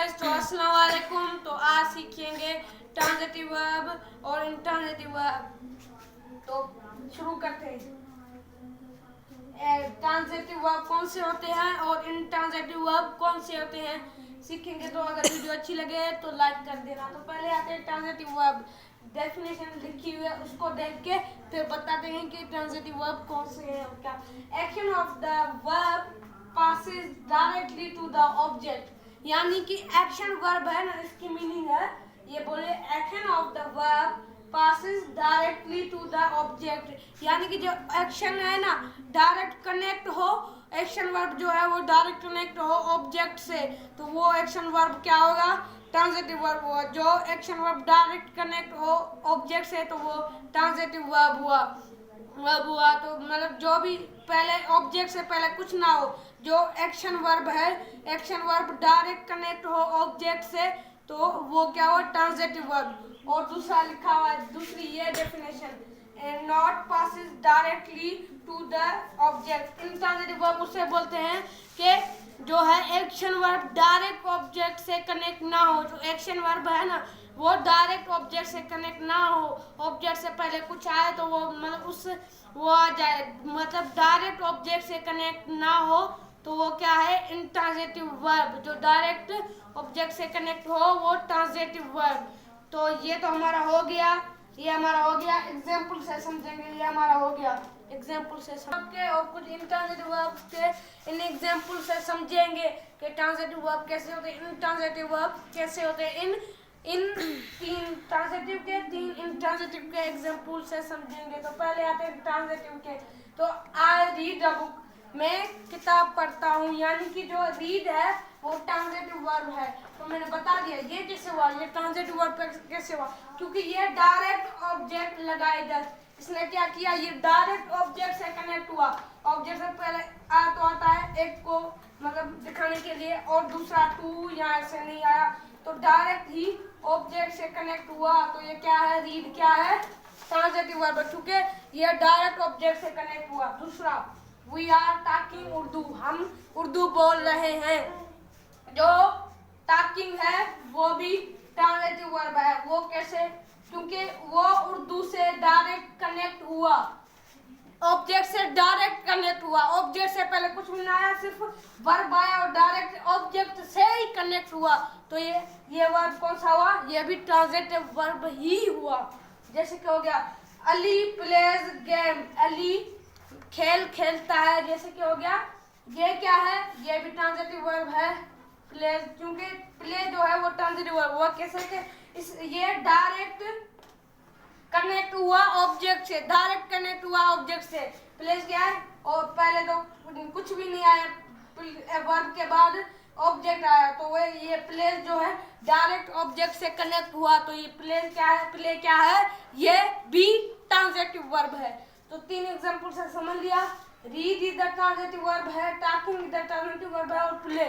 Guys, तो अस्सलाम वालेकुम। तो आज सीखेंगे ट्रांजिटिव वर्ब और इंट्रांजिटिव वर्ब। तो शुरू करते हैं। ट्रांजिटिव वर्ब कौन से होते हैं और इंट्रांजिटिव वर्ब कौन से होते हैं सीखेंगे। तो अगर वीडियो अच्छी लगे तो लाइक कर देना। तो पहले आते हैं ट्रांजिटिव वर्ब। डेफिनेशन लिखी हुई है, उसको देख के फिर बताते हैं कि ट्रांजिटिव वर्ब कौन से हैं और क्या। Action of the verb passes directly to the object, यानी कि एक्शन वर्ब है ना, इसकी मीनिंग है ये बोले action of the verb passes directly to the object, यानी कि जो एक्शन है ना डायरेक्ट कनेक्ट हो, एक्शन वर्ब जो है वो डायरेक्ट कनेक्ट हो ऑब्जेक्ट से, तो वो एक्शन वर्ब क्या होगा, ट्रांजिटिव वर्ब हुआ। जो एक्शन वर्ब डायरेक्ट कनेक्ट हो ऑब्जेक्ट से तो वो ट्रांजिटिव वर्ब हुआ। तो मतलब जो भी पहले ऑब्जेक्ट से पहले कुछ ना हो, जो एक्शन वर्ब है, एक्शन वर्ब डायरेक्ट कनेक्ट हो ऑब्जेक्ट से तो वो क्या हुआ, ट्रांजिटिव वर्ब। और दूसरा लिखा हुआ है, दूसरी ये definition, not passes directly to the object. Intransitive verb उसे बोलते हैं कि जो है एक्शन वर्ब डायरेक्ट ऑब्जेक्ट से कनेक्ट ना हो। जो एक्शन वर्ब है ना वो डायरेक्ट ऑब्जेक्ट से कनेक्ट ना हो, ऑब्जेक्ट से पहले कुछ आए तो वो मतलब उस वो आ जाए, मतलब डायरेक्ट ऑब्जेक्ट से कनेक्ट ना हो तो वो क्या है, इंट्रांजिटिव वर्ब। जो डायरेक्ट ऑब्जेक्ट से कनेक्ट हो वो ट्रांजिटिव वर्ब। तो ये तो हमारा हो गया, ये हमारा हो गया। एग्जाम्पल से समझेंगे, ये हमारा हो गया एग्जाम्पल से समझ और कुछ इंट्रांजिटिव वर्ब के इन एग्जाम्पल से समझेंगे कि ट्रांजिटिव वर्ब कैसे होते हैं, इंट्रांजिटिव वर्ब कैसे होते हैं। इन तीन ट्रांजिटिव के, तीन इंट्रांजिटिव के एग्जाम्पल से समझेंगे। तो पहले आते हैं ट्रांजिटिव के। तो आई रीड अ बुक, मैं किताब पढ़ता हूँ, यानी कि जो रीड है वो ट्रांजिटिव वर्ब है। तो मैंने बता दिया ये कैसे हुआ, ये ट्रांजिटिव वर्ब कैसे हुआ, क्योंकि ये डायरेक्ट ऑब्जेक्ट लगा इधर, इसने क्या किया, ये डायरेक्ट ऑब्जेक्ट से कनेक्ट हुआ। ऑब्जेक्ट से पहले तो आता है एक को मतलब दिखाने के लिए, और दूसरा टू यहाँ से नहीं आया, तो डायरेक्ट ही ऑब्जेक्ट से कनेक्ट हुआ। तो ये क्या है, रीड क्या है, ट्रांजिटिव वर्ब, क्योंकि ये डायरेक्ट ऑब्जेक्ट से कनेक्ट हुआ। दूसरा, वी आर टॉकिंग उर्दू, हम उर्दू बोल रहे हैं। जो टॉकिंग है वो भी ट्रांजिटिव वर्ब है। वो कैसे, क्योंकि वो उर्दू से डायरेक्ट कनेक्ट हुआ, ऑब्जेक्ट से डायरेक्ट कनेक्ट हुआ। ऑब्जेक्ट से पहले कुछ भी ना आया, सिर्फ वर्ब आया और डायरेक्ट ऑब्जेक्ट से ही कनेक्ट हुआ। तो ये वर्ब कौन सा हुआ, ये भी ट्रांजिटिव वर्ब ही हुआ। जैसे कि हो गया अली प्लेज गेम, अली खेल खेलता है। जैसे कि हो गया ये क्या है, ये भी ट्रांजिटिव वर्ब है, प्ले, क्योंकि प्ले जो है वो ट्रांजिटिव वर्ब हुआ। कैसे कि ये डायरेक्ट कनेक्ट हुआ ऑब्जेक्ट से, डायरेक्ट कनेक्ट हुआ ऑब्जेक्ट से। प्लेस क्या है, और पहले तो कुछ भी नहीं आया, वर्ब के बाद ऑब्जेक्ट आया, तो वो ये प्लेस जो है डायरेक्ट ऑब्जेक्ट से कनेक्ट हुआ। तो ये प्लेस क्या है, प्ले क्या है, ये भी ट्रांजिटिव वर्ब है। तो तीन एग्जांपल से समझ लिया, read is the transitive verb है, talking is the transitive verb है, और प्ले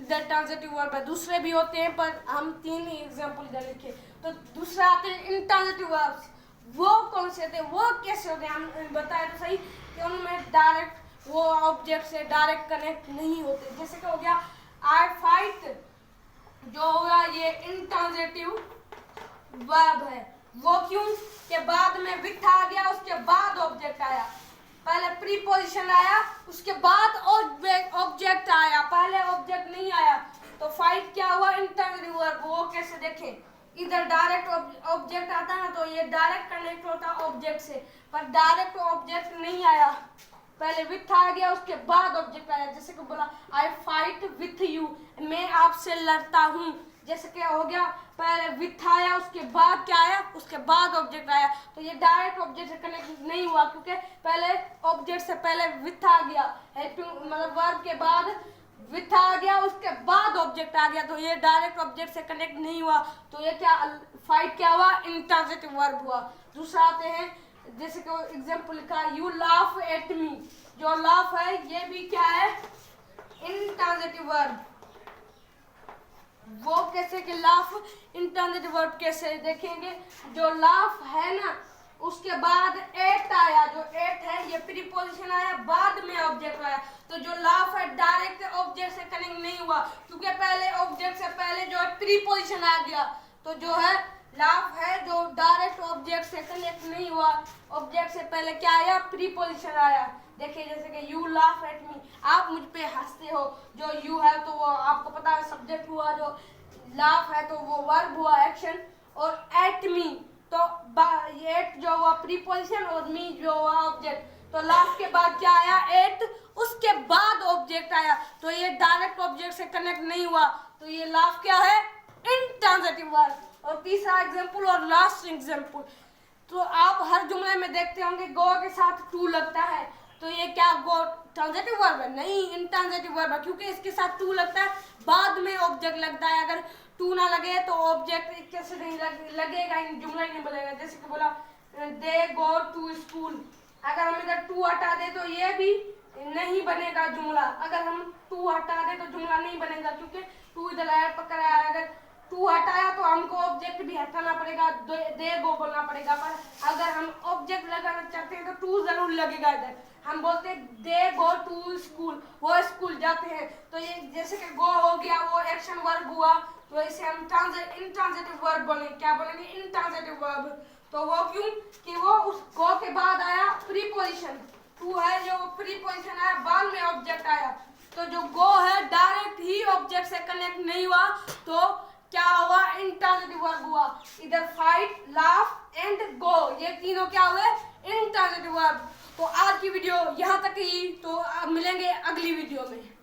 द ट्रांजिटिव वर्ब है। दूसरे भी होते हैं पर हम तीन ही एग्जांपल इधर लिखे। तो दूसरा आते हैं इंट्रांजिटिव वर्ब्स। वो कौन से होते हैं, वो कैसे होते हैं, हम बताए तो सही कि उनमें डायरेक्ट वो ऑब्जेक्ट से डायरेक्ट कनेक्ट नहीं होते। जैसे कि हो गया आई फाइट, जो होगा ये इंट्रांजिटिव वर्ब है। वो क्यों, के बाद में विथ आ गया, उसके बाद ऑब्जेक्ट आया, पहले प्रीपोजिशन आया उसके बाद ऑब्जेक्ट आया, पहले ऑब्जेक्ट नहीं आया। तो फाइट क्या हुआ, इंट्रांजिटिव वर्ब। वो कैसे देखें, इधर डायरेक्ट ऑब्जेक्ट आता है ना, तो ये डायरेक्ट कनेक्ट होता ऑब्जेक्ट से, पर डायरेक्ट ऑब्जेक्ट नहीं आया, पहले विथ आ गया उसके बाद ऑब्जेक्ट आया। जैसे कि बोला आई फाइट विथ यू, मैं आपसे लड़ता हूँ। जैसे कि हो गया पहले विथ आया उसके बाद क्या आया, उसके बाद ऑब्जेक्ट आया। तो ये डायरेक्ट ऑब्जेक्ट से कनेक्ट नहीं हुआ, क्योंकि पहले ऑब्जेक्ट से पहले विथ आ गया, हेल्पिंग मतलब वर्ब के बाद विथ आ गया उसके बाद ऑब्जेक्ट आ गया, तो ये डायरेक्ट ऑब्जेक्ट से कनेक्ट नहीं हुआ। तो ये क्या, फाइट क्या हुआ, इंट्रांजिटिव वर्ब हुआ। दूसरा आते हैं, जैसे कि एग्जांपल लिखा यू लाफ एट मी, जो लाफ है ये भी क्या है, इंट्रांजिटिव वर्ब। वो कैसे कि लाफ इंट्रांजिटिव वर्ब कैसे देखेंगे, जो लाफ है ना उसके बाद एट आया, जो एट है ये प्रीपोजिशन आया, बाद में ऑब्जेक्ट आया। तो जो लाफ है डायरेक्ट ऑब्जेक्ट से कनेक्ट नहीं हुआ, क्योंकि पहले ऑब्जेक्ट से पहले जो प्रीपोजिशन आ गया। तो जो है लाफ है जो डायरेक्ट ऑब्जेक्ट से कनेक्ट नहीं हुआ, ऑब्जेक्ट से पहले क्या आया, प्रीपोजिशन आया। देखिए जैसे कि यू लाफ एट मी, आप मुझ पे हंसते हो, जो यू है तो वो आपको पता है सब्जेक्ट हुआ, जो लाफ है तो वो वर्ब हुआ एक्शन, और एट मी तो एट जो हुआ प्रीपोजिशन और मी जो हुआ ऑब्जेक्ट। तो लाफ के बाद क्या आया, एट, उसके बाद ऑब्जेक्ट आया, तो ये डायरेक्ट ऑब्जेक्ट से कनेक्ट नहीं हुआ, तो ये लाफ क्या है, इंट्रांजिटिव वर्ब। और तीसरा एग्जांपल और लास्ट एग्जांपल, तो आप हर जुमले में देखते होंगे गो के साथ टू लगता है, तो ये क्या गो ट्रांजिटिव वर्ब है, नहीं इंट्रांजिटिव वर्ब है, क्योंकि इसके साथ टू लगता है, बाद में ऑब्जेक्ट लगता है। अगर टू ना लगे तो ऑब्जेक्ट कैसे नहीं लगेगा, जुमला ही नहीं बनेगा। जैसे कि बोला दे गो टू स्कूल, अगर हम इधर टू हटा दे तो ये भी नहीं बनेगा जुमला, अगर हम टू हटा दे तो जुमला नहीं बनेगा, क्योंकि टू इधर आया पकड़ा है। अगर टू हटाया तो हमको ऑब्जेक्ट भी हटाना पड़ेगा, दे गो बोलना पड़ेगा, पर अगर हम ऑब्जेक्ट लगाना चाहते हैं तो टू जरूर लगेगा। इधर हम बोलते हैं दे गो टू स्कूल, वो स्कूल जाते हैं, तो ये जैसे कि गो हो गया वो एक्शन वर्ब हुआ, तो इसे हम इंट्रांजिटिव वर्ब बोलेंगे। क्या बोलेंगे, इंट्रांजिटिव वर्ब। तो वो क्यों कि वो उस गो के बाद आया प्रीपोजिशन, टू है जो प्रीपोजिशन आया, बाद में ऑब्जेक्ट आया, तो जो गो है डायरेक्ट ही ऑब्जेक्ट से कनेक्ट नहीं हुआ, तो क्या हुआ, इंट्रांजिटिव वर्ब हुआ। इधर फाइट, लाफ एंड गो, ये तीनों क्या हुए, इंट्रांजिटिव वर्ब। तो आज की वीडियो यहाँ तक ही, तो अब मिलेंगे अगली वीडियो में।